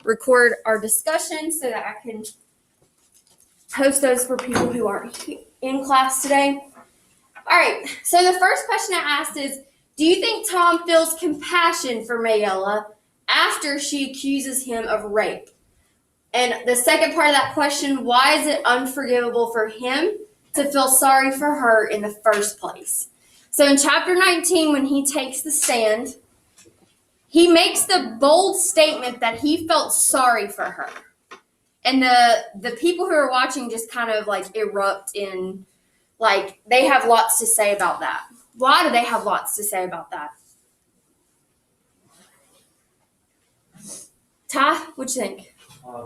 record our discussion so that I can post those for people who aren't in class today. All right, so the first question I asked is, do you think Tom feels compassion for Mayella after she accuses him of rape? And the second part of that question, why is it unforgivable for him to feel sorry for her in the first place? So in chapter 19, when he takes the stand, he makes the bold statement that he felt sorry for her. And the people who are watching just kind of like erupt in, like, they have lots to say about that. Why do they have lots to say about that? Ty, what you think?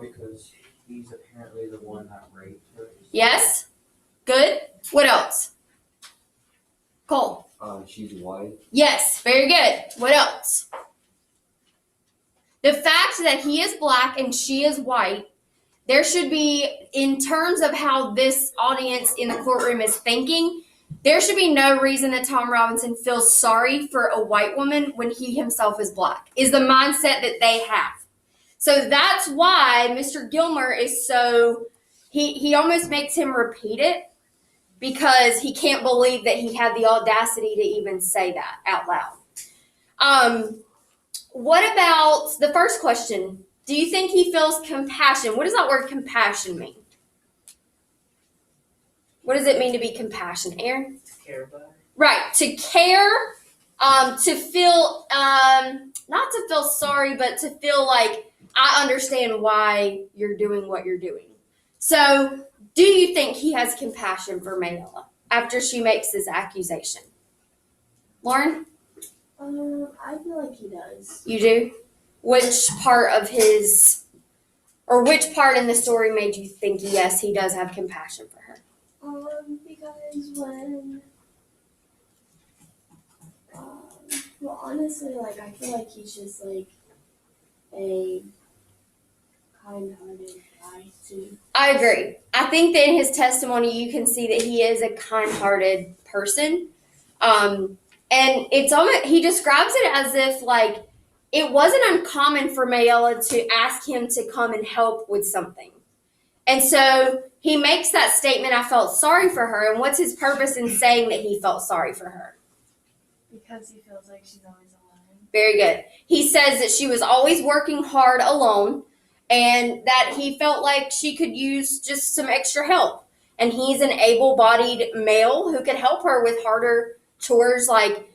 Because he's apparently the one that raped her. Yes? Good. What else? Cole? She's white. Yes, very good. What else? The fact that he is black and she is white, there should be, in terms of how this audience in the courtroom is thinking, there should be no reason that Tom Robinson feels sorry for a white woman when he himself is black, is the mindset that they have. So that's why Mr. Gilmer is so, he almost makes him repeat it because he can't believe that he had the audacity to even say that out loud. What about the first question? Do you think he feels compassion? What does that word compassion mean? What does it mean to be compassionate, Aaron? To care about her. Right, to care, to feel, not to feel sorry, but to feel like, I understand why you're doing what you're doing. So, do you think he has compassion for Mayella after she makes this accusation? Lauren? I feel like he does. You do? Which part of his, or which part in the story made you think, yes, he does have compassion for her? Because when, well, honestly, like, I feel like he's just, like, a kind-hearted guy, too. I agree. I think that in his testimony, you can see that he is a kind-hearted person. And it's almost, he describes it as if, like, it wasn't uncommon for Mayella to ask him to come and help with something. And so he makes that statement, I felt sorry for her. And what's his purpose in saying that he felt sorry for her? Because he feels like she's always alone. Very good. He says that she was always working hard alone and that he felt like she could use just some extra help. And he's an able-bodied male who could help her with harder chores like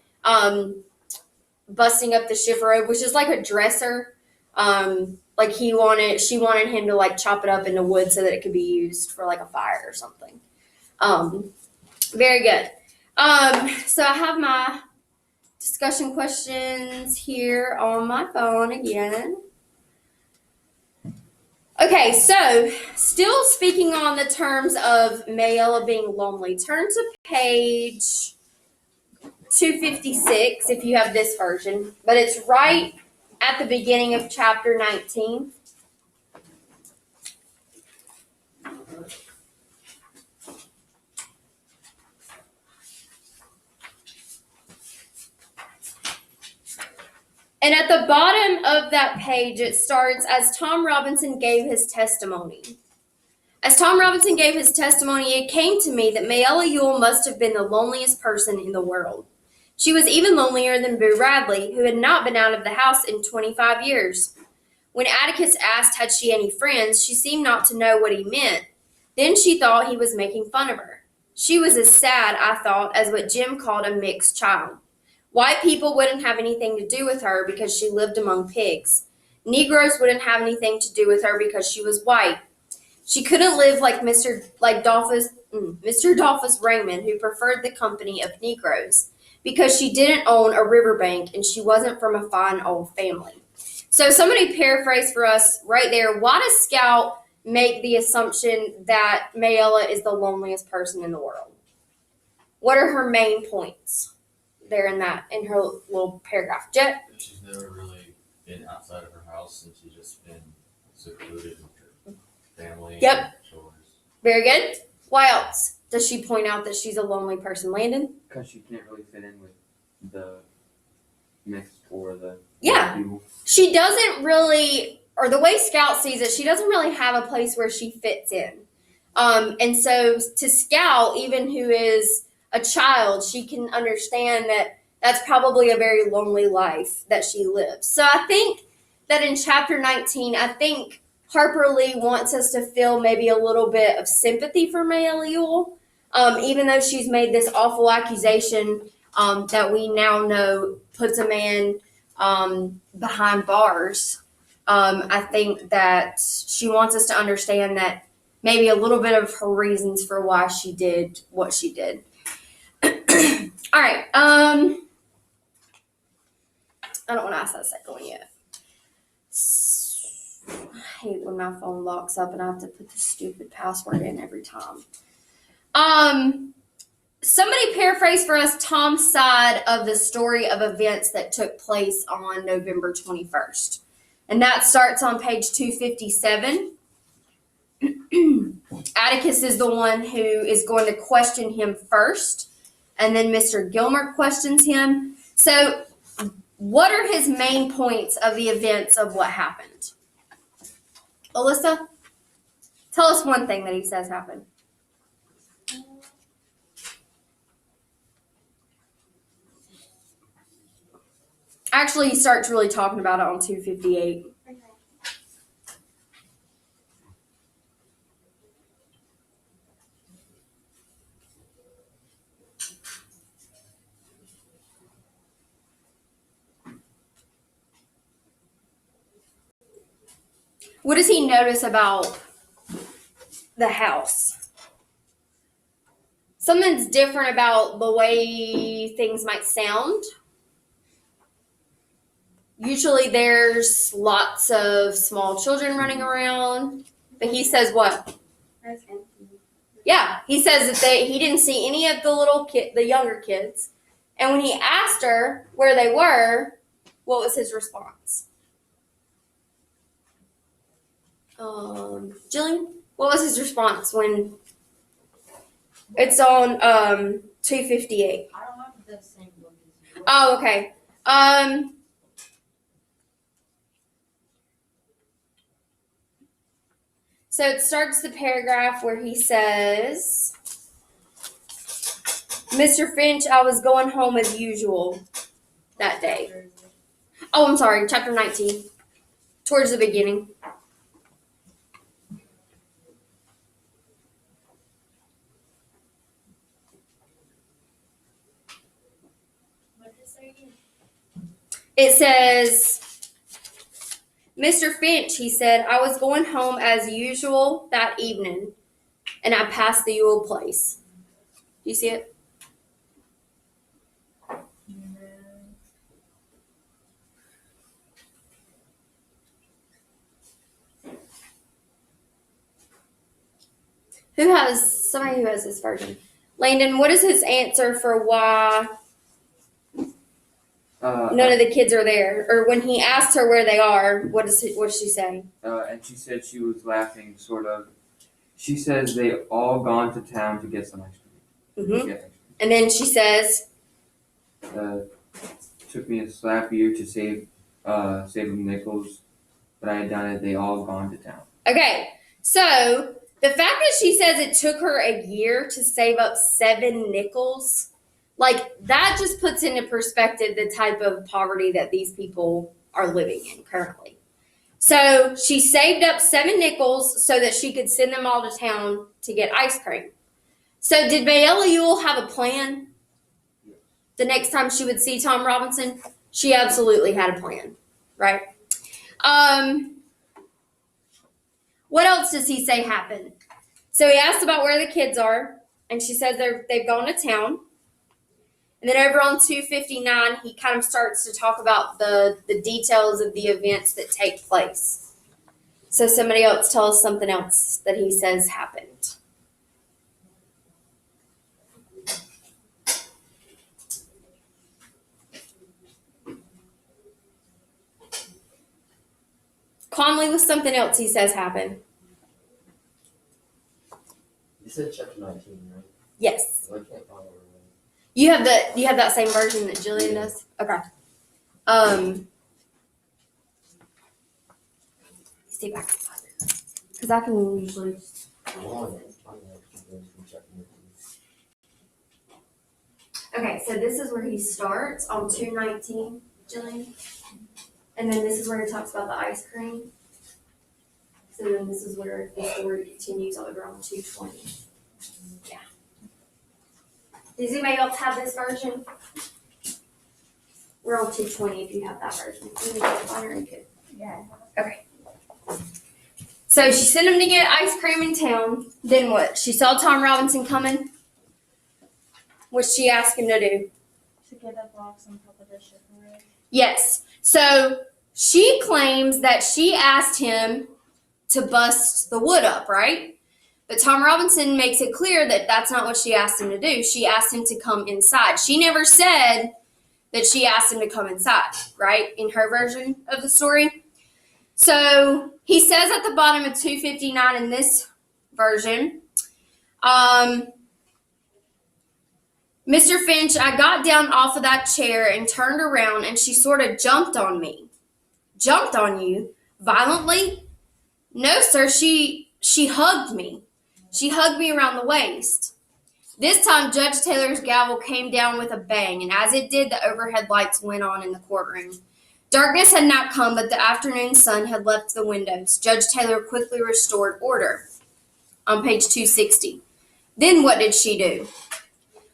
busting up the shift robe, which is like a dresser. Like she wanted him to like chop it up into wood so that it could be used for like a fire or something. Very good. So I have my discussion questions here on my phone again. Okay, so still speaking on the terms of Mayella being lonely, turn to page 256 if you have this version, but it's right at the beginning of chapter 19. And at the bottom of that page, it starts, as Tom Robinson gave his testimony. As Tom Robinson gave his testimony, it came to me that Mayella Ewell must have been the loneliest person in the world. She was even lonelier than Boo Radley, who had not been out of the house in 25 years. When Atticus asked had she any friends, she seemed not to know what he meant. Then she thought he was making fun of her. She was as sad, I thought, as what Jim called a mixed child. White people wouldn't have anything to do with her because she lived among pigs. Negroes wouldn't have anything to do with her because she was white. She couldn't live like Mr. Dolphus Raymond, who preferred the company of Negroes, because she didn't own a riverbank and she wasn't from a fine old family. So somebody paraphrase for us right there. Why does Scout make the assumption that Mayella is the loneliest person in the world? What are her main points there in her little paragraph? Jet? She's never really been outside of her house and she's just been secluded with her family. Yep. And chores. Very good. Why else does she point out that she's a lonely person, Landon? Because she can't really fit in with the mixed or the Yeah. people. She doesn't really or the way Scout sees it, she doesn't really have a place where she fits in. And so to Scout, even who is a child, she can understand that that's probably a very lonely life that she lives. So I think that in chapter 19, I think Harper Lee wants us to feel maybe a little bit of sympathy for Maya Ewell, even though she's made this awful accusation that we now know puts a man behind bars. I think that she wants us to understand that maybe a little bit of her reasons for why she did what she did. All right. I don't want to ask that second one yet. I hate when my phone locks up and I have to put the stupid password in every time. Somebody paraphrase for us Tom's side of the story of events that took place on November 21st. And that starts on page 257. Atticus is the one who is going to question him first, and then Mr. Gilmer questions him. So, what are his main points of the events of what happened? Alyssa, tell us one thing that he says happened. Actually, he starts really talking about it on 258. Okay. What does he notice about the house? Something's different about the way things might sound. Usually there's lots of small children running around, but he says what? That's empty. Yeah, he says that he didn't see any of the younger kids. And when he asked her where they were, what was his response? Jillian, what was his response when it's on 258? I don't have the same book as you. Oh, okay. So it starts the paragraph where he says, Mr. Finch, I was going home as usual that day. Oh, I'm sorry, chapter 19, towards the beginning. What did it say again? It says, Mr. Finch, he said, I was going home as usual that evening, and I passed the Ewell place. Do you see it? Somebody who has this version. Landon, what is his answer for why none of the kids are there? Or when he asked her where they are, what does she say? And she said she was laughing, sort of. She says they all gone to town to get some ice cream. Mm-hmm. Get ice And then she says, cream. Took me a slap year to save them nickels, but I had done it. They all gone to town. okay, so the fact that she says it took her a year to save up 7 nickels, like that just puts into perspective the type of poverty that these people are living in currently. So she saved up 7 nickels so that she could send them all to town to get ice cream. So did Mayella Ewell have a plan? The next time she would see Tom Robinson, she absolutely had a plan, right? What else does he say happened? So he asked about where the kids are, and she says they've gone to town. And then over on 259, he kind of starts to talk about the details of the events that take place. So somebody else tell us something else that he says happened. Conley was something else he says happened. You said chapter 19, right? Yes. Well, I can't follow her. You have that same version that Jillian does? Okay. stay back because I can usually. Okay, so this is where he starts on 219, Jillian. And then this is where he talks about the ice cream. So then this is where the story continues over on 220. Yeah. Does anybody else have this version? We're on 220 if you have that version. You need to find her and good. Yeah. Okay. So she sent him to get ice cream in town. Then what? She saw Tom Robinson coming. What she asked him to do? To get a box on top of the sugar rig. Yes. So she claims that she asked him to bust the wood up, right? But Tom Robinson makes it clear that that's not what she asked him to do. She asked him to come inside. She never said that she asked him to come inside, right? In her version of the story. So he says at the bottom of 259 in this version, Mr. Finch, I got down off of that chair and turned around and she sort of jumped on me. Jumped on you? Violently? No, sir, she hugged me. She hugged me around the waist. This time, Judge Taylor's gavel came down with a bang, and as it did, the overhead lights went on in the courtroom. Darkness had not come, but the afternoon sun had left the windows. Judge Taylor quickly restored order. On page 260. Then what did she do?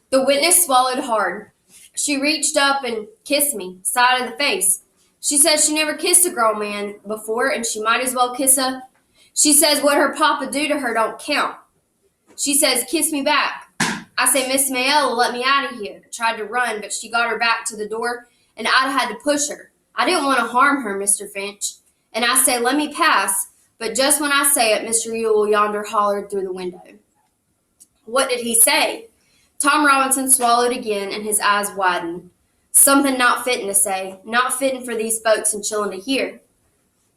The witness swallowed hard. She reached up and kissed me, side of the face. She says she never kissed a grown man before, and she might as well kiss a... She says what her papa do to her don't count. She says, kiss me back. I say, Miss Mayella, let me out of here. I tried to run, but she got her back to the door, and I'd had to push her. I didn't want to harm her, Mr. Finch. And I say, let me pass. But just when I say it, Mr. Ewell yonder hollered through the window. What did he say? Tom Robinson swallowed again, and his eyes widened. Something not fitting to say, not fitting for these folks in Chillin to hear.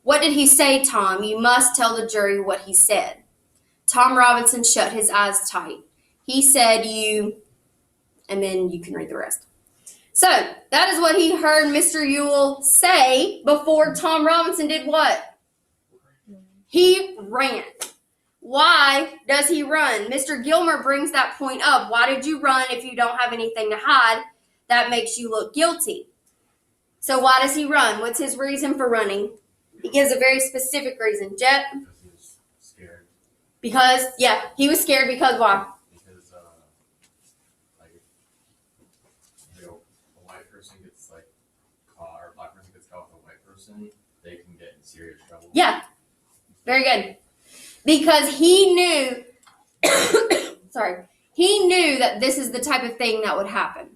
What did he say, Tom? You must tell the jury what he said. Tom Robinson shut his eyes tight. He said and then you can read the rest. So, that is what he heard Mr. Ewell say before Tom Robinson did what? He ran. Why does he run? Mr. Gilmer brings that point up. Why did you run if you don't have anything to hide? That makes you look guilty. So why does he run? What's his reason for running? He gives a very specific reason. Jet? Because he was scared. Because, yeah, he was scared because why? Because, like, you know, a white person gets, like, caught, or a black person gets caught with a white person, they can get in serious trouble. Yeah, very good. Because he knew, he knew that this is the type of thing that would happen.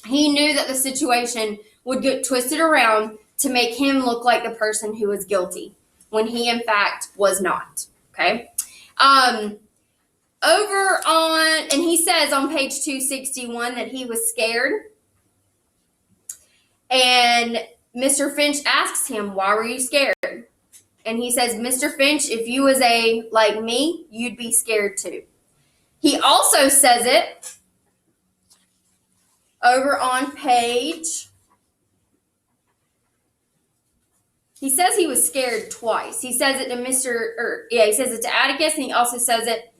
He knew that the situation would get twisted around to make him look like the person who was guilty, when he, in fact, was not. Okay? And he says on page 261 that he was scared. And Mr. Finch asks him, why were you scared? And he says, Mr. Finch, if you was like me, you'd be scared too. He also says it over on page... He says he was scared twice. He says it to he says it to Atticus, and he also says it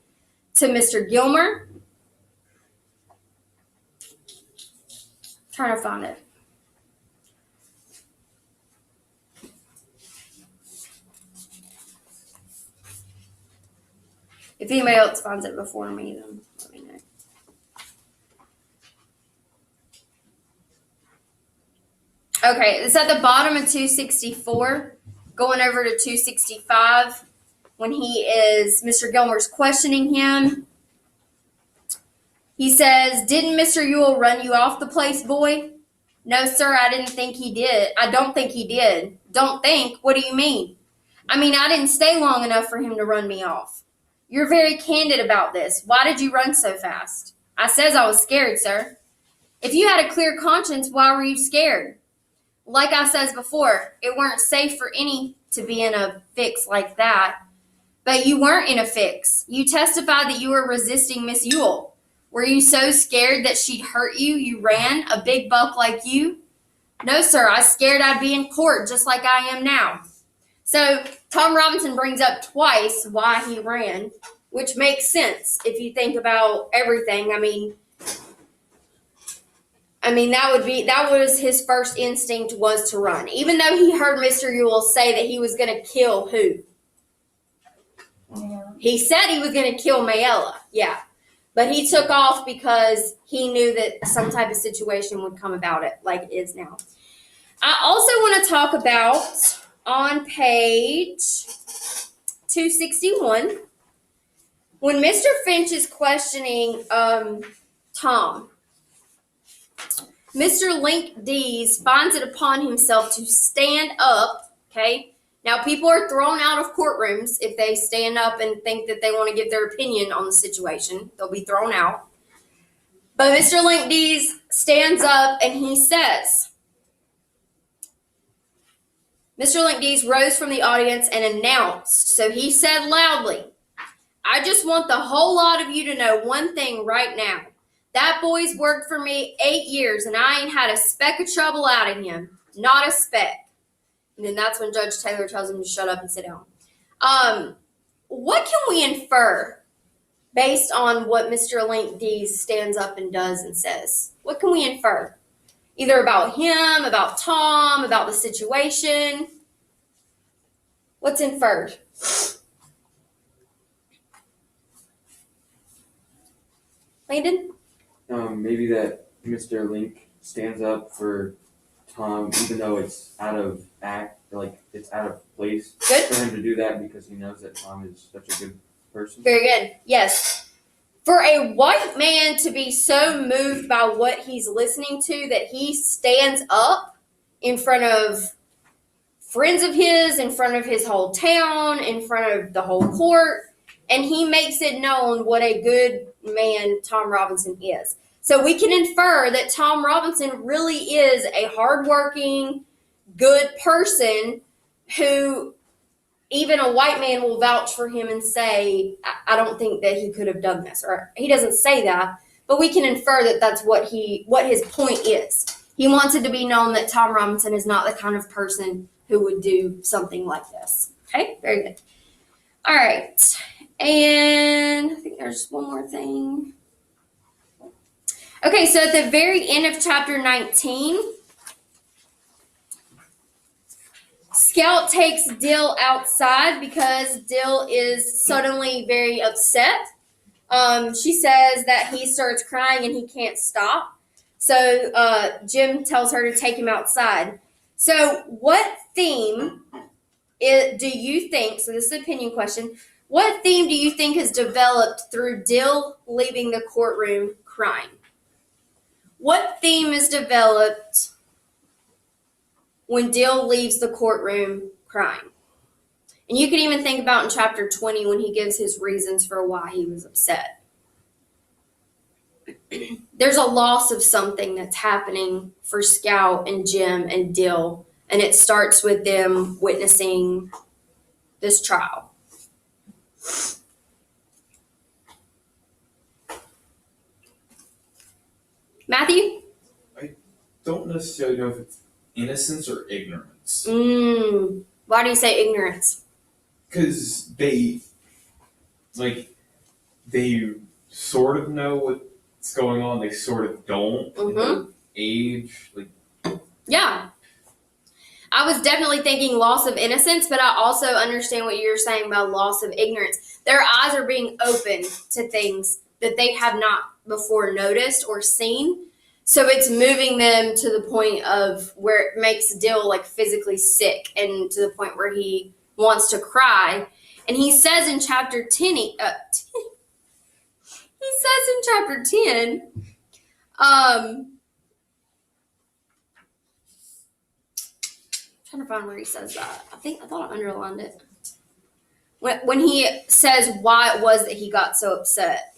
to Mr. Gilmer. Trying to find it. If anybody else finds it before me, then let me know. Okay, it's at the bottom of 264, going over to 265, when Mr. Gilmer's questioning him. He says, didn't Mr. Ewell run you off the place, boy? No, sir, I didn't think he did. I don't think he did. Don't think? What do you mean? I mean, I didn't stay long enough for him to run me off. You're very candid about this. Why did you run so fast? I says I was scared, sir. If you had a clear conscience, why were you scared? Like I says before, it weren't safe for any to be in a fix like that. But you weren't in a fix. You testified that you were resisting Miss Ewell. Were you so scared that she'd hurt you, you ran, a big buck like you? No, sir, I scared I'd be in court just like I am now. So Tom Robinson brings up twice why he ran, which makes sense if you think about everything. I mean that was his first instinct was to run. Even though he heard Mr. Yule say that he was going to kill who? Yeah. He said he was going to kill Mayella. Yeah. But he took off because he knew that some type of situation would come about it like it is now. I also want to talk about on page 261 when Mr. Finch is questioning Tom. Mr. Link Dees finds it upon himself to stand up, okay? Now, people are thrown out of courtrooms if they stand up and think that they want to give their opinion on the situation. They'll be thrown out. But Mr. Link Dees stands up and he says, Mr. Link Dees rose from the audience and announced, so he said loudly, I just want the whole lot of you to know one thing right now. That boy's worked for me 8 years, and I ain't had a speck of trouble out of him. Not a speck. And then that's when Judge Taylor tells him to shut up and sit down. What can we infer based on what Mr. Link Dees stands up and does and says? What can we infer? Either about him, about Tom, about the situation. What's inferred? Landon? Maybe that Mr. Link stands up for Tom, even though it's out of it's out of place Good. for him to do that because he knows that Tom is such a good person. Very good. Yes. For a white man to be so moved by what he's listening to that he stands up in front of friends of his, in front of his whole town, in front of the whole court, and he makes it known what a good man Tom Robinson is. So we can infer that Tom Robinson really is a hardworking, good person who even a white man will vouch for him and say, I don't think that he could have done this. Or he doesn't say that, but we can infer that that's what his point is. He wants it to be known that Tom Robinson is not the kind of person who would do something like this. Okay, very good. All right, and I think there's one more thing. Okay, so at the very end of chapter 19, Scout takes Dill outside because Dill is suddenly very upset. She says that he starts crying and he can't stop. So Jim tells her to take him outside. So what theme do you think, so this is an opinion question, what theme do you think is developed through Dill leaving the courtroom crying? What theme is developed when Dill leaves the courtroom crying? And you can even think about in chapter 20 when he gives his reasons for why he was upset. There's a loss of something that's happening for Scout and Jim and Dill, and it starts with them witnessing this trial. Matthew? Don't necessarily know if it's innocence or ignorance. Why do you say ignorance? Because they sort of know what's going on, they sort of don't. In their age, Yeah. I was definitely thinking loss of innocence, but I also understand what you're saying about loss of ignorance. Their eyes are being opened to things that they have not before noticed or seen. So it's moving them to the point of where it makes Dill physically sick and to the point where he wants to cry. And he says in chapter 10, trying to find where he says that. I thought I underlined it. When he says why it was that he got so upset.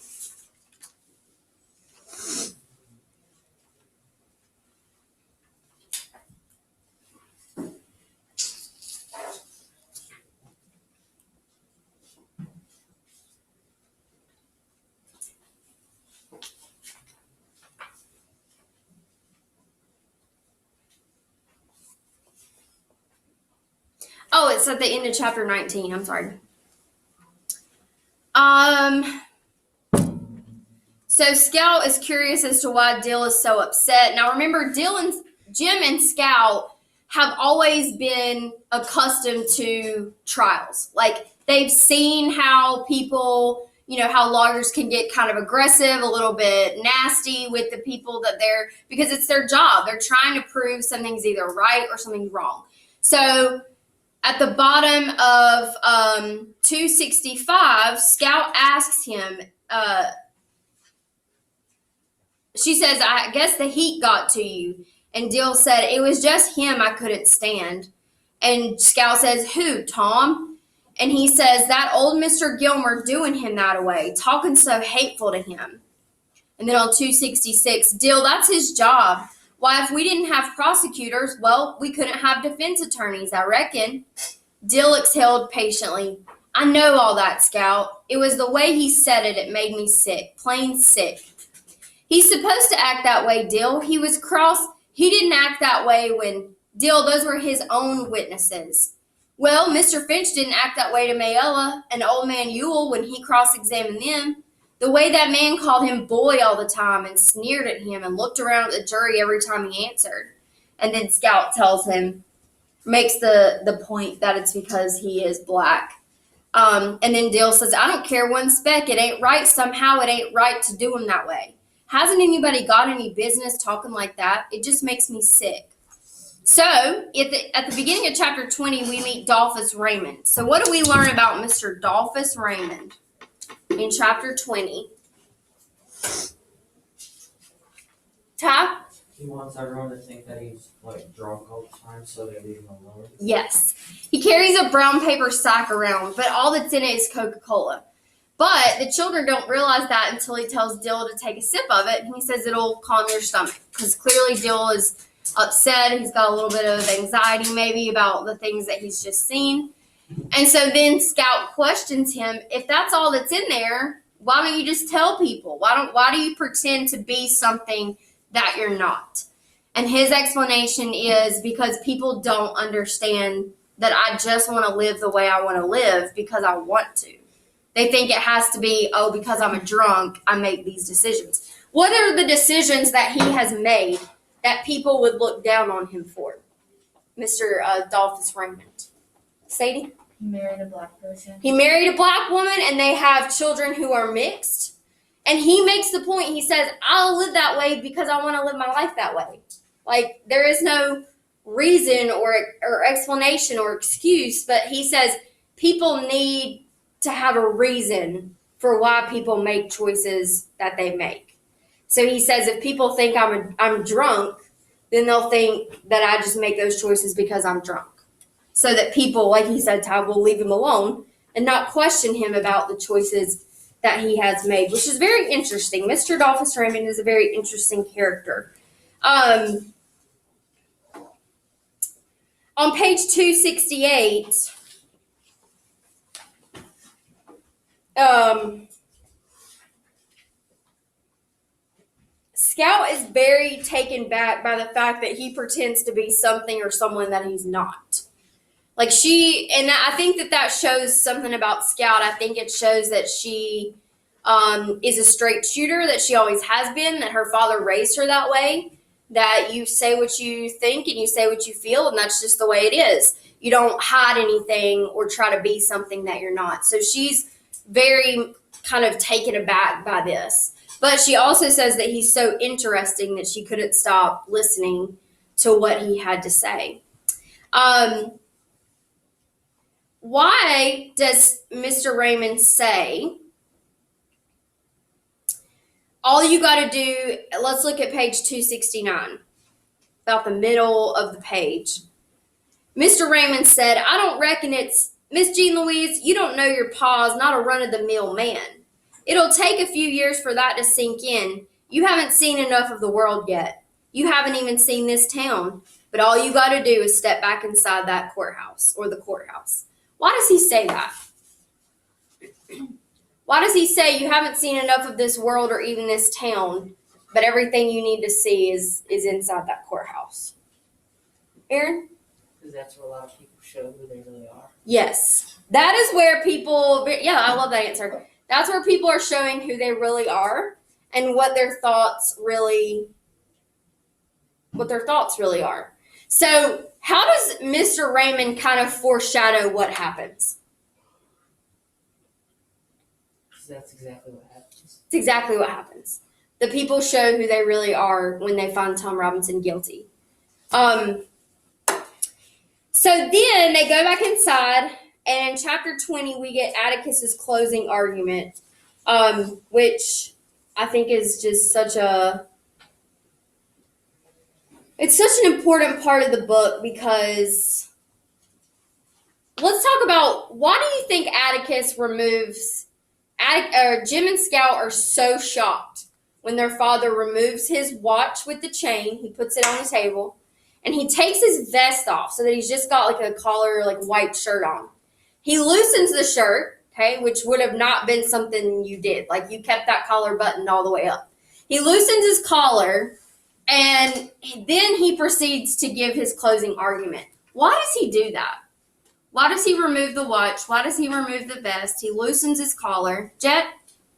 Oh, it's at the end of chapter 19. I'm sorry. So Scout is curious as to why Dill is so upset. Now remember, Jim and Scout have always been accustomed to trials. Like they've seen how people, how lawyers can get kind of aggressive, a little bit nasty with the people that because it's their job. They're trying to prove something's either right or something's wrong. So at the bottom of 265, Scout asks him, she says, I guess the heat got to you. And Dill said, it was just him I couldn't stand. And Scout says, who, Tom? And he says, that old Mr. Gilmer doing him that way, talking so hateful to him. And then on 266, Dill, that's his job. Why, if we didn't have prosecutors, well, we couldn't have defense attorneys, I reckon. Dill exhaled patiently. I know all that, Scout. It was the way he said it, it made me sick, plain sick. He's supposed to act that way, Dill. He was cross. He didn't act that way when, Dill, those were his own witnesses. Well, Mr. Finch didn't act that way to Mayella and old man Ewell when he cross-examined them. The way that man called him boy all the time and sneered at him and looked around at the jury every time he answered. And then Scout makes the point that it's because he is black. And then Dill says, I don't care one speck. It ain't right. Somehow it ain't right to do him that way. Hasn't anybody got any business talking like that? It just makes me sick. So, at the beginning of chapter 20, we meet Dolphus Raymond. So, what do we learn about Mr. Dolphus Raymond in chapter 20? Ty? He wants everyone to think that he's like drunk all the time, so they leave him alone. Yes. He carries a brown paper sack around, but all that's in it is Coca-Cola. But the children don't realize that until he tells Dill to take a sip of it, and he says it'll calm your stomach. Because clearly Dill is upset. He's got a little bit of anxiety maybe about the things that he's just seen. And so then Scout questions him, if that's all that's in there, why don't you just tell people? Why do you pretend to be something that you're not? And his explanation is because people don't understand that I just want to live the way I want to live because I want to. They think it has to be, because I'm a drunk, I make these decisions. What are the decisions that he has made that people would look down on him for? Mr. Dolphus Raymond. Sadie? He married a black person. He married a black woman and they have children who are mixed. And he makes the point, he says, I'll live that way because I want to live my life that way. Like, there is no reason or explanation or excuse, but he says people need to have a reason for why people make choices that they make. So he says if people think I'm drunk, then they'll think that I just make those choices because I'm drunk. So that people, like he said, Ty, will leave him alone and not question him about the choices that he has made, which is very interesting. Mr. Dolphus Raymond is a very interesting character. On page 268, Scout is very taken back by the fact that he pretends to be something or someone that he's not. Like and I think that shows something about Scout. I think it shows that she is a straight shooter, that she always has been, that her father raised her that way, that you say what you think and you say what you feel, and that's just the way it is. You don't hide anything or try to be something that you're not. So she's very kind of taken aback by this. But she also says that he's so interesting that she couldn't stop listening to what he had to say. Why does Mr. Raymond say, all you got to do, let's look at page 269, about the middle of the page. Mr. Raymond said, I don't reckon it's, Miss Jean Louise, you don't know your pa's not a run-of-the-mill man. It'll take a few years for that to sink in. You haven't seen enough of the world yet. You haven't even seen this town. But all you got to do is step back inside that courthouse or the courthouse. Why does he say that? Why does he say you haven't seen enough of this world or even this town, but everything you need to see is inside that courthouse? Aaron? Because that's where a lot of people show who they really are. Yes. That is where people, yeah, I love that answer. That's where people are showing who they really are and what their thoughts really are. So, how does Mr. Raymond kind of foreshadow what happens? So that's exactly what happens. It's exactly what happens. The people show who they really are when they find Tom Robinson guilty. So then they go back inside, and in chapter 20, we get Atticus's closing argument, which I think is just it's such an important part of the book, because let's talk about, why do you think Atticus removes, Jim and Scout are so shocked when their father removes his watch with the chain, he puts it on the table, and he takes his vest off so that he's just got like a collar, like white shirt on. He loosens the shirt, okay, which would have not been something you did. Like, you kept that collar buttoned all the way up. He loosens his collar, and then he proceeds to give his closing argument. Why does he do that? Why does he remove the watch? Why does he remove the vest? He loosens his collar. Jet?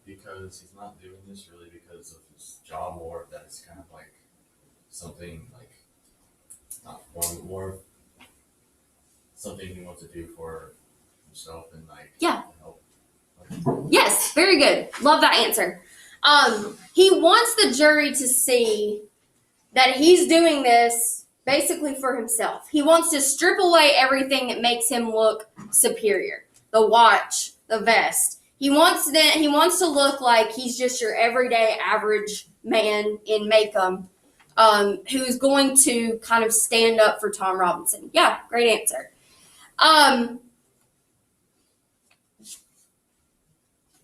Because he's not doing this really because of his job, or that it's kind of like something like not more something he wants to do for himself and like Yeah. help. Yes, very good. Love that answer. He wants the jury to see that he's doing this basically for himself. He wants to strip away everything that makes him look superior. The watch, the vest. He wants to look like he's just your everyday average man in Macomb, who's going to kind of stand up for Tom Robinson. Yeah, great answer.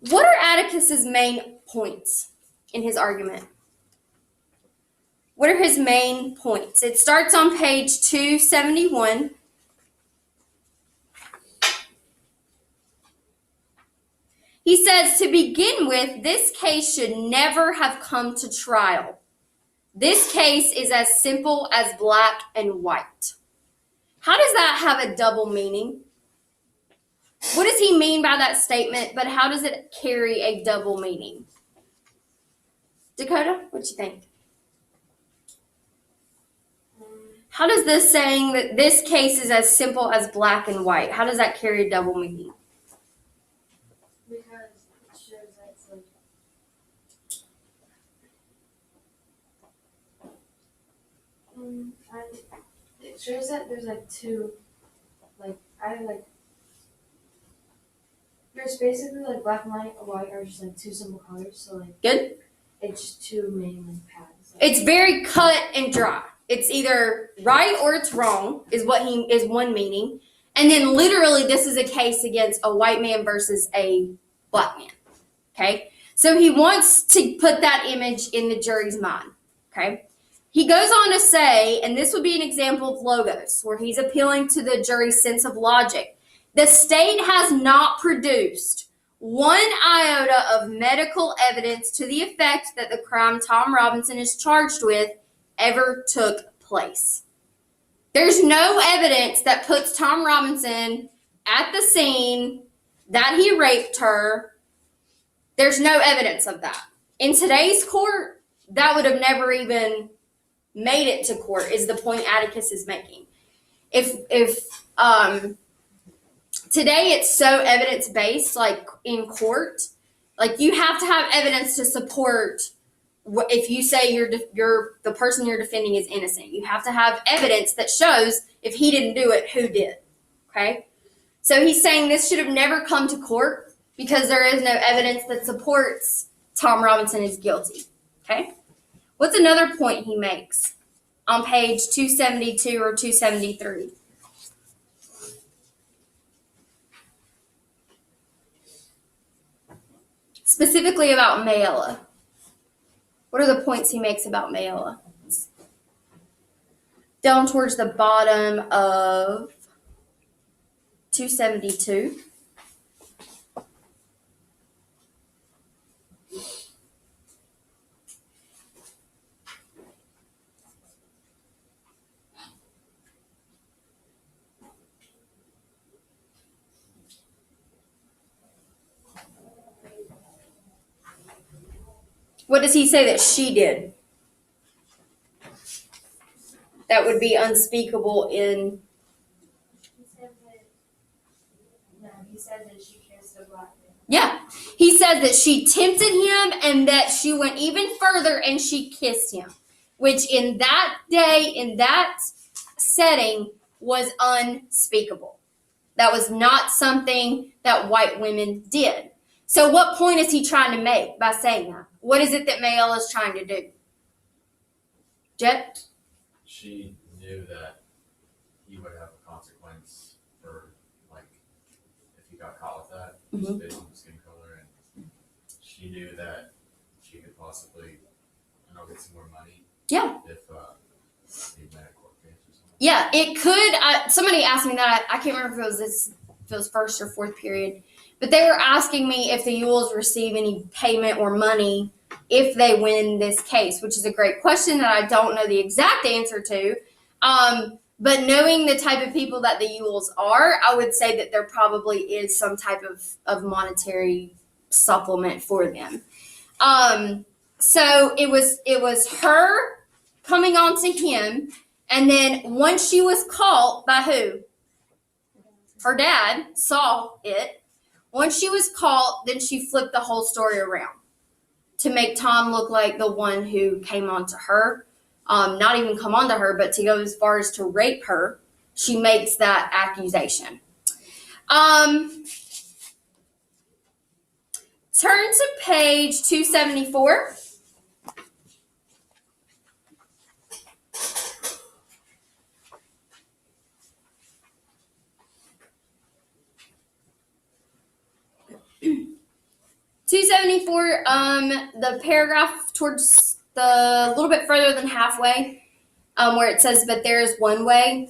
What are Atticus's main points in his argument? What are his main points? It starts on page 271. He says, to begin with, this case should never have come to trial. This case is as simple as black and white. How does that have a double meaning? What does he mean by that statement, but how does it carry a double meaning? Dakota, what do you think? How does this saying that this case is as simple as black and white, how does that carry a double meaning? Because it shows that it's like it shows that there's like two, there's basically like black and white are just like two simple colors, so like Good? it's just two main paths. It's very cut and dry. It's either right or it's wrong, is one meaning. And then literally this is a case against a white man versus a black man. Okay? So he wants to put that image in the jury's mind. Okay? He goes on to say, and this would be an example of logos, where he's appealing to the jury's sense of logic. The state has not produced one iota of medical evidence to the effect that the crime Tom Robinson is charged with ever took place. There's no evidence that puts Tom Robinson at the scene that he raped her. There's no evidence of that. In today's court, that would have never even made it to court, is the point Atticus is making. If today it's so evidence-based, like in court, like you have to have evidence to support if you say the person you're defending is innocent. You have to have evidence that shows if he didn't do it, who did. Okay? So he's saying this should have never come to court because there is no evidence that supports Tom Robinson is guilty. Okay? What's another point he makes on page 272 or 273? Specifically about Mayella. What are the points he makes about Mayella? Down towards the bottom of 272. What does he say that she did? That would be unspeakable in. He said that she kissed a black man. Yeah. He says that she tempted him and that she went even further and she kissed him, which in that day, in that setting, was unspeakable. That was not something that white women did. So what point is he trying to make by saying that? What is it that Mayella is trying to do? Jet? She knew that he would have a consequence for, like, if he got caught with that, just based on his skin color, and she knew that she could possibly, get some more money. Yeah. If he met a court case or something. Yeah, it could. Somebody asked me that. I can't remember if it was first or fourth period, but they were asking me if the Yules receive any payment or money if they win this case, which is a great question that I don't know the exact answer to. But knowing the type of people that the Yules are, I would say that there probably is some type of monetary supplement for them. So it was her coming on to him, and then once she was caught by who? Her dad saw it. Once she was caught, then she flipped the whole story around to make Tom look like the one who came on to her. Not even come on to her, but to go as far as to rape her. She makes that accusation. Turn to page 274. The paragraph towards the little bit further than halfway, where it says, "But there is one way."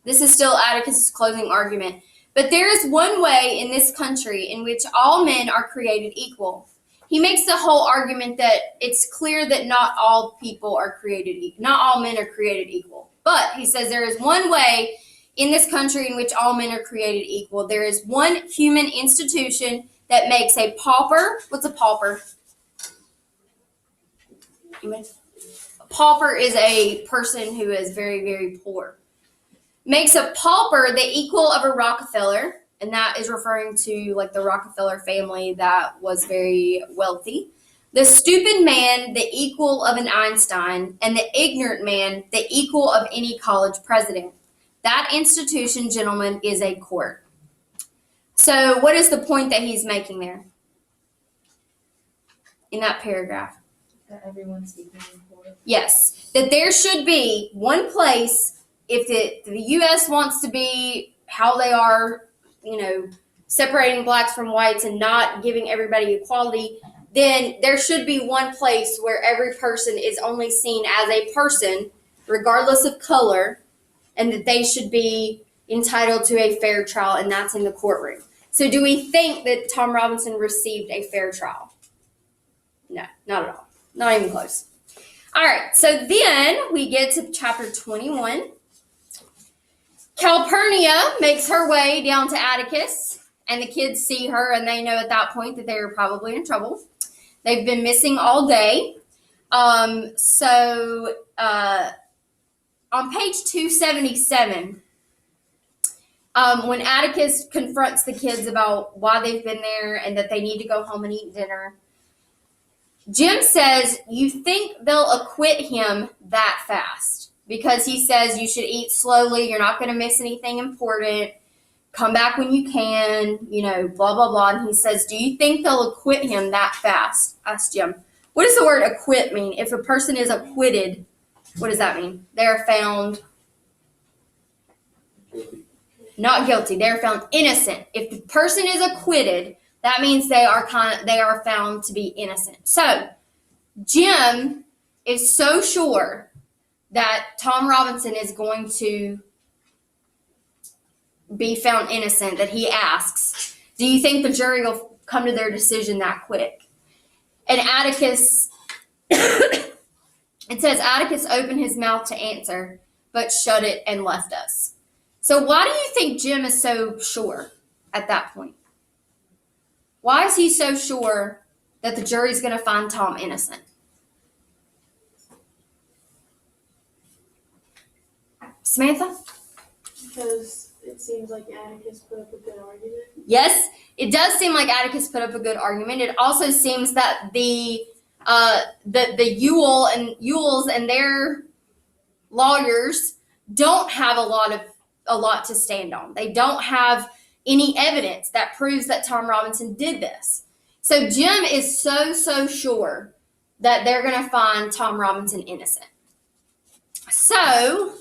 This is still Atticus's closing argument. But there is one way in this country in which all men are created equal. He makes the whole argument that it's clear that not all people are created equal. Not all men are created equal. But he says there is one way in this country in which all men are created equal. There is one human institution that makes a pauper. What's a pauper? A pauper is a person who is very, very poor. Makes a pauper the equal of a Rockefeller, and that is referring to like the Rockefeller family that was very wealthy. The stupid man, the equal of an Einstein, and the ignorant man, the equal of any college president. That institution, gentlemen, is a court. So what is the point that he's making there in that paragraph? That everyone's equal in court. Yes, that there should be one place. If the U.S. wants to be how they are, separating blacks from whites and not giving everybody equality, then there should be one place where every person is only seen as a person, regardless of color, and that they should be entitled to a fair trial, and that's in the courtroom. So do we think that Tom Robinson received a fair trial? No, not at all. Not even close. All right, so then we get to chapter 21. Calpurnia makes her way down to Atticus, and the kids see her, and they know at that point that they're probably in trouble. They've been missing all day. On page 277, when Atticus confronts the kids about why they've been there and that they need to go home and eat dinner, Jim says, "You think they'll acquit him that fast?" Because he says you should eat slowly, you're not going to miss anything important, come back when you can, blah, blah, blah. And he says, "Do you think they'll acquit him that fast?" Asked Jim. What does the word acquit mean? If a person is acquitted, what does that mean? They're found not guilty. They're found innocent. If the person is acquitted, that means they are found to be innocent. So Jim is so sure that Tom Robinson is going to be found innocent that he asks, "Do you think the jury will come to their decision that quick?" And Atticus, it says, Atticus opened his mouth to answer, but shut it and left us. So why do you think Jim is so sure at that point? Why is he so sure that the jury's going to find Tom innocent? Samantha? Because it seems like Atticus put up a good argument. Yes, it does seem like Atticus put up a good argument. It also seems that the Yules and their lawyers don't have a lot to stand on. They don't have any evidence that proves that Tom Robinson did this. So Jim is so sure that they're going to find Tom Robinson innocent. So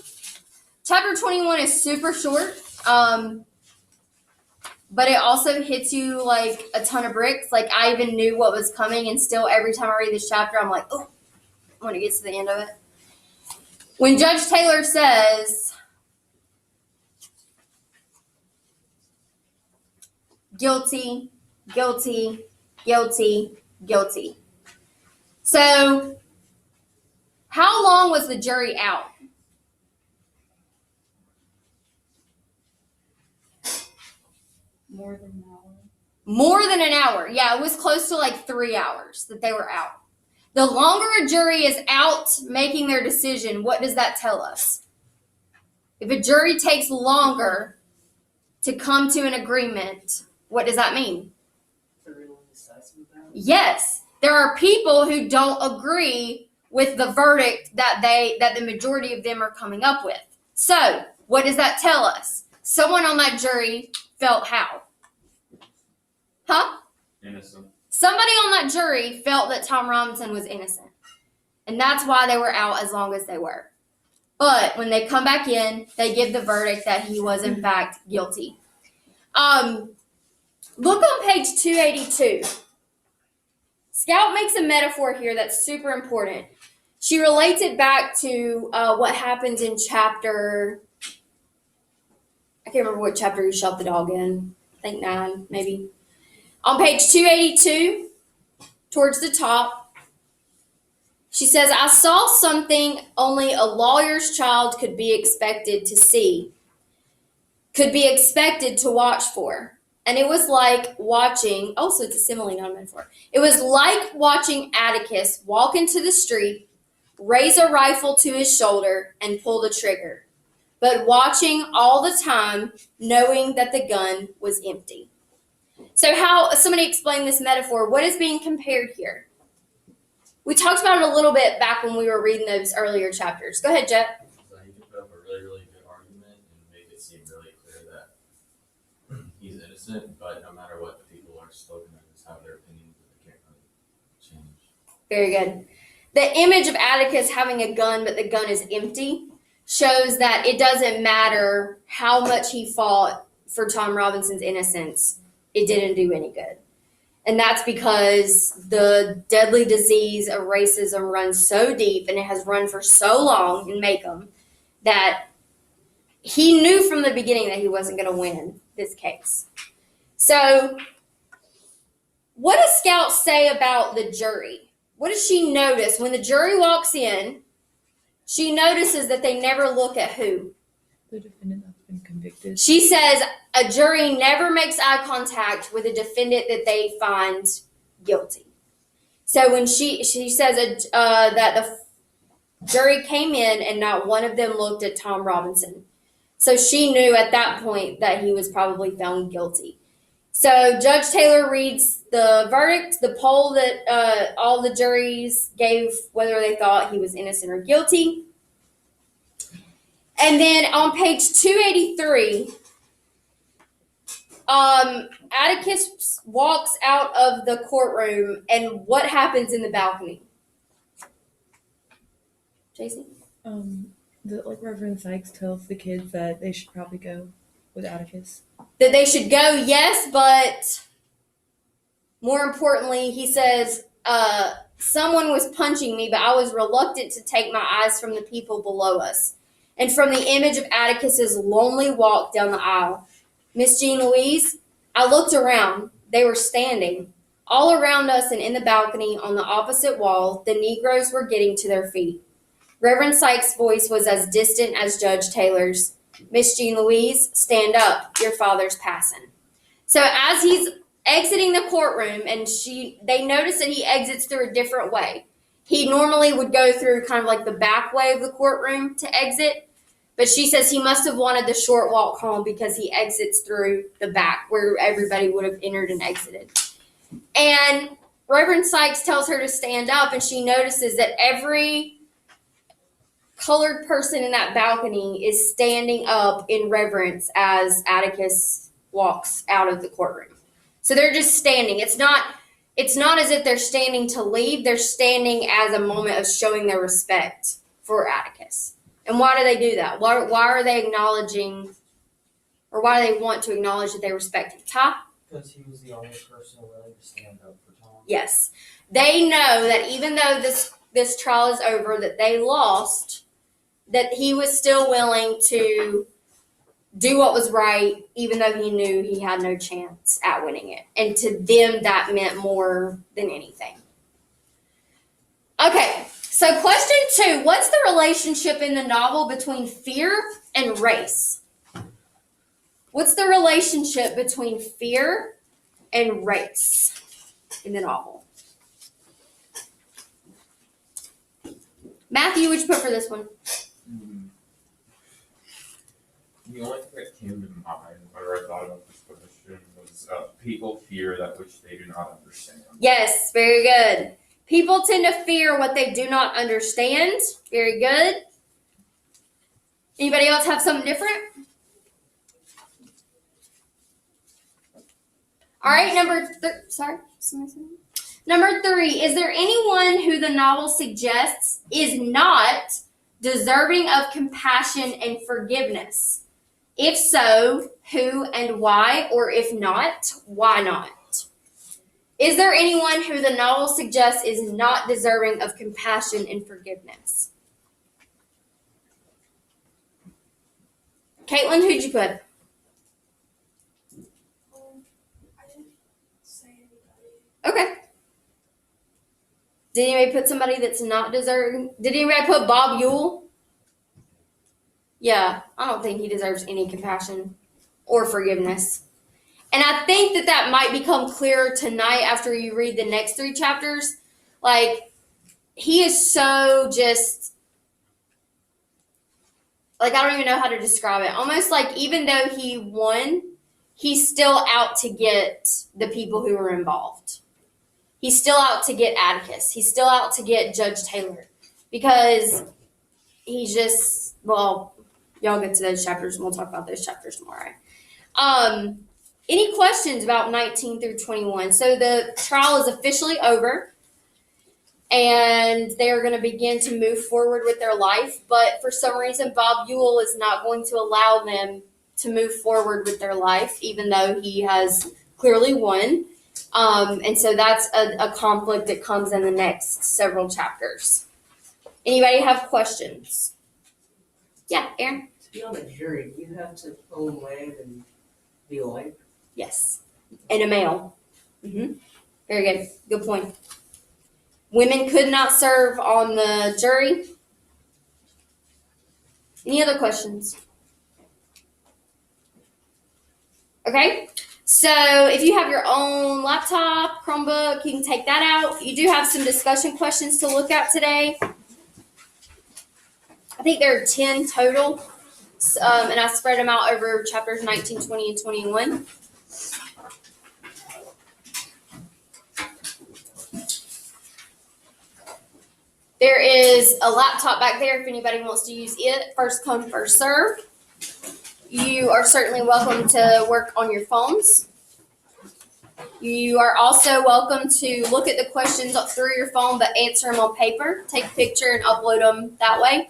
chapter 21 is super short, but it also hits you like a ton of bricks. Like, I even knew what was coming, and still every time I read this chapter, I'm like, oh, when it gets to the end of it. When Judge Taylor says, guilty, guilty, guilty, guilty. So, how long was the jury out? More than an hour. More than an hour. Yeah, it was close to like 3 hours that they were out. The longer a jury is out making their decision, what does that tell us? If a jury takes longer to come to an agreement, what does that mean? They're really decisive about it. Yes, there are people who don't agree with the verdict that the majority of them are coming up with. So, what does that tell us? Someone on that jury felt how? Huh? Innocent. Somebody on that jury felt that Tom Robinson was innocent. And that's why they were out as long as they were. But when they come back in, they give the verdict that he was in fact guilty. Look on page 282. Scout makes a metaphor here that's super important. She relates it back to what happens in chapter, I can't remember what chapter you shot the dog in. I think 9, maybe. On page 282, towards the top, she says, I saw something only a lawyer's child could be expected to see, could be expected to watch for. And it was like watching, oh, so it's a simile, not a metaphor. It was like watching Atticus walk into the street, raise a rifle to his shoulder, and pull the trigger. But watching all the time, knowing that the gun was empty. So how, somebody explain this metaphor. What is being compared here? We talked about it a little bit back when we were reading those earlier chapters. Go ahead, Jet. So he can put up a really good argument and make it seem really clear that he's innocent, but no matter what, the people are still going to just have their opinions that they can't really change. Very good. The image of Atticus having a gun, but the gun is empty, shows that it doesn't matter how much he fought for Tom Robinson's innocence. It didn't do any good. And that's because the deadly disease of racism runs so deep, and it has run for so long in Macomb, that he knew from the beginning that he wasn't going to win this case. So, what does Scout say about the jury? What does she notice? When the jury walks in, she notices that they never look at who? The defendant that's been convicted. She says a jury never makes eye contact with a defendant that they find guilty. So when she says that the jury came in and not one of them looked at Tom Robinson. So she knew at that point that he was probably found guilty. So Judge Taylor reads the verdict, the poll that all the juries gave whether they thought he was innocent or guilty. And then on page 283, Atticus walks out of the courtroom, and what happens in the balcony? Jason? Reverend Sykes tells the kids that they should probably go with Atticus. That they should go, yes, but more importantly, he says, someone was punching me, but I was reluctant to take my eyes from the people below us. And from the image of Atticus's lonely walk down the aisle. Miss Jean Louise, I looked around. They were standing. All around us and in the balcony on the opposite wall, the Negroes were getting to their feet. Reverend Sykes' voice was as distant as Judge Taylor's. Miss Jean Louise, stand up. Your father's passing. So as exiting the courtroom, and they notice that he exits through a different way. He normally would go through kind of like the back way of the courtroom to exit, but she says he must have wanted the short walk home because he exits through the back where everybody would have entered and exited. And Reverend Sykes tells her to stand up, and she notices that every colored person in that balcony is standing up in reverence as Atticus walks out of the courtroom. So they're just standing. It's not as if they're standing to leave. They're standing as a moment of showing their respect for Atticus. And why do they do that? Why are they acknowledging, or why do they want to acknowledge that they respect him? Ty? Because he was the only person willing to stand up for Tom. Yes. They know that even though this trial is over, that they lost, that he was still willing to do what was right, even though he knew he had no chance at winning it. And to them, that meant more than anything. Okay, so question 2. What's the relationship in the novel between fear and race? What's the relationship between fear and race in the novel? Matthew, what'd you put for this one? The only thing that came to mind whenever I thought about this question was people fear that which they do not understand. Yes, very good. People tend to fear what they do not understand. Very good. Anybody else have something different? All right, number 3. Is there anyone who the novel suggests is not deserving of compassion and forgiveness? If so, who and why? Or if not, why not? Is there anyone who the novel suggests is not deserving of compassion and forgiveness? Caitlin, who'd you put? I didn't say anybody. Okay. Did anybody put somebody that's not deserving? Did anybody put Bob Ewell? Yeah, I don't think he deserves any compassion or forgiveness. And I think that might become clearer tonight after you read the next 3 chapters. Like, he is so just, like, I don't even know how to describe it. Almost like even though he won, he's still out to get the people who were involved. He's still out to get Atticus. He's still out to get Judge Taylor. Because he's just, well, y'all get to those chapters and we'll talk about those chapters tomorrow. Any questions about 19 through 21? So the trial is officially over and they are going to begin to move forward with their life. But for some reason, Bob Ewell is not going to allow them to move forward with their life, even though he has clearly won. And so that's a conflict that comes in the next several chapters. Anybody have questions? Yeah, Aaron? To be on the jury, you have to own land and be white. Yes. And a male. Mm-hmm. Very good. Good point. Women could not serve on the jury. Any other questions? Okay. So if you have your own laptop, Chromebook, you can take that out. You do have some discussion questions to look at today. I think there are 10 total. And I spread them out over chapters 19, 20, and 21. There is a laptop back there if anybody wants to use it. First come, first serve. You are certainly welcome to work on your phones. You are also welcome to look at the questions through your phone, but answer them on paper. Take a picture and upload them that way.